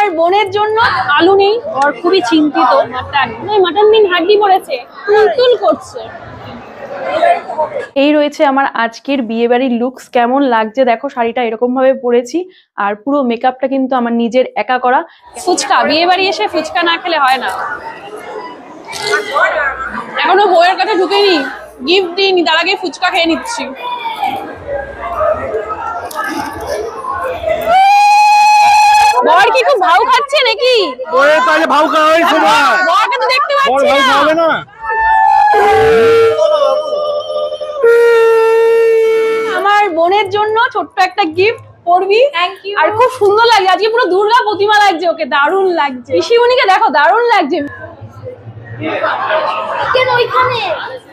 আমার বোনের জন্য আলু নেই, ওর খুবই চিন্তিত। মাটন দিন হাড্ডি পড়েছে, তুলতুল করছে। এই রয়েছে আমার আজকের বিয়ে বাড়ির লুকস। কেমন লাগছে দেখো, শাড়িটা এরকম ভাবে পরেছি আর পুরো মেকআপটা কিন্তু আমার নিজের একা করা। ফুচকা, বিয়ে বাড়ি এসে ফুচকা না খেলে হয় না। এখনো বউয়ের কাছে ঢুকেনি, গিফট দিইনি, তার আগে ফুচকা খেয়ে নিচ্ছি। বর কি খুব ভাউ খাচ্ছে নাকি? বউয়ের কাছে ভাউ খাওয়া হয়েছে না, বরকে তো দেখতে পাচ্ছি বর ভাই খাবে না। আমার বোনের জন্য ছোট্ট একটা গিফট করবি। Thank you. আর খুব সুন্দর লাগছে আজকে, পুরো দুর্গা প্রতিমা লাগছে ওকে, দারুণ লাগছে। পিসিমণিকে দেখো, দারুণ লাগছে।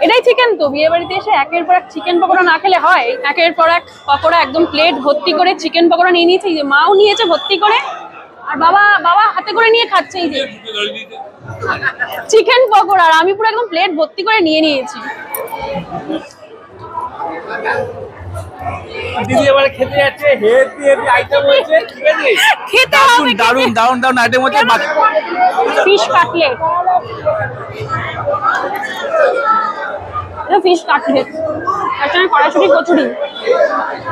এটাই চিকেন তো, বিয়ে বাড়িতে এসে একের পর এক চিকেন পকোড়া না খেলে হয়? একের পর এক পকোড়া, একদম প্লেট ভর্তি করে চিকেন পকোড়া নিয়ে নিয়েছে। এই যে মাও নিয়েছে ভর্তি করে, আর বাবা হাতে করে নিয়ে খাচ্ছে এই যে চিকেন পকোড়া, আর আমি পুরো একদম প্লেট ভর্তি করে নিয়ে নিয়েছি। দিদি এবারে খেতে যাচ্ছে, হেভি হেভি আইটেম হয়েছে, ঠিক আছে? খেতে হবে, দারুন দারুন দারুন আইটেম হচ্ছে। ফিশ কাটলেট, ফিশ কাটলেট, তার কড়াইশুঁটি কচুরি,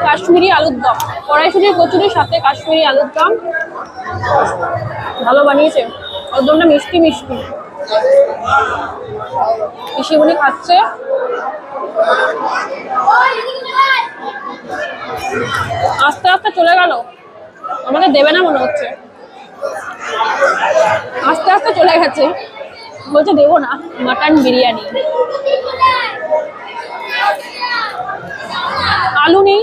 কাশ্মীরি আলুর দম। কড়াইশুঁটি কচুরির সাথে কাশ্মীরি আলুর দম ভালো বানিয়েছে। ওর দমটা মিষ্টি মিষ্টি। পিসিমণি খাচ্ছে। আস্তে আস্তে চলে গেল, আমাকে দেবে না মনে হচ্ছে। আস্তে আস্তে চলে গেছে, বলছে দেবো না। মাটন বিরিয়ানি, আলু নেই,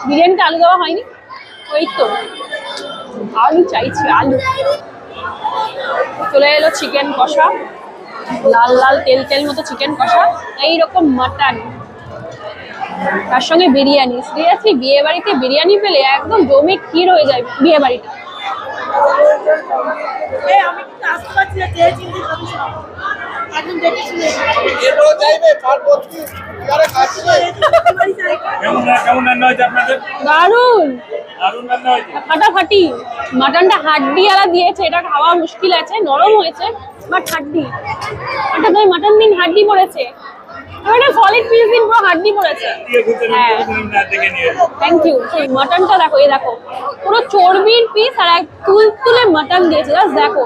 বিরিয়ানিতে আলু দেওয়া হয়নি। ওই তো আলু চাইছি, আলু। চলে এলো চিকেন কষা, লাল লাল তেল তেল মতো চিকেন কষা, এইরকম মাটন, তার সঙ্গে বিরিয়ানি। সিরিয়াসলি বিয়ে বাড়িতে বিরিয়ানি পেলে একদম জমে ক্ষীর হয়ে যায় বিয়ে বাড়িটা। দারুন ফাটাফাটি। মাটনটা হাড্ডি আলা দিয়েছে, এটা খাওয়া মুশকিল আছে, নরম হয়েছে বাট হাড্ডি। মাটন দিন হাড্ডি পড়েছে, সলিড পিস দিন পুরো হাড্ডি পড়েছে। হ্যাঁ থ্যাংক ইউ। মাটনটা দেখো, এই দেখো পুরো চর্বির পিস আর এক তুলতুলে মাটন দিয়েছে। জাস্ট দেখো,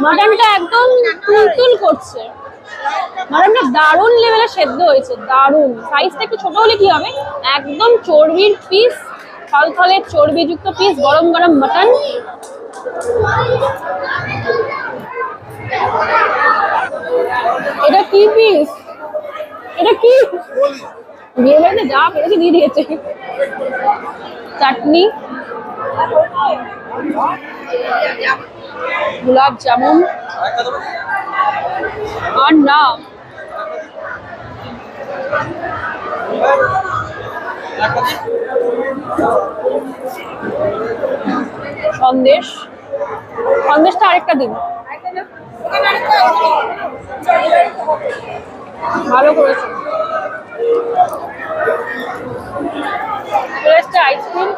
মাটনটা একদম তুলতুল করছে। মাটনটা দারুণ লেভেলে সেদ্ধ হয়েছে, দারুণ। সাইজটা একটু ছোট হলে কি হবে, একদম চর্বির পিস, থলথলে চর্বিযুক্ত পিস, গরম গরম মাটন। এটা কি পিস, এটা কি? বিয়ে বাড়িতে যা পেরেছে দিয়ে দিয়েছে। চাটনি, গোলাপ জামুন, আর না সন্দেশ। সন্দেশটা আরেকটা দিন, ভালো করেছে। আইসক্রিম,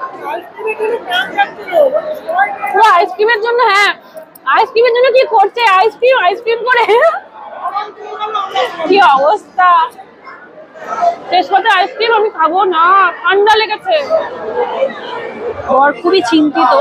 পুরো আইসক্রিমের জন্য। হ্যাঁ আইসক্রিমের জন্য কি করছে, আইসক্রিম আইসক্রিম করে কি অবস্থা। শেষ পথে আইসক্রিম আমি খাবো না, ঠান্ডা লেগেছে। বর খুবই চিন্তিত।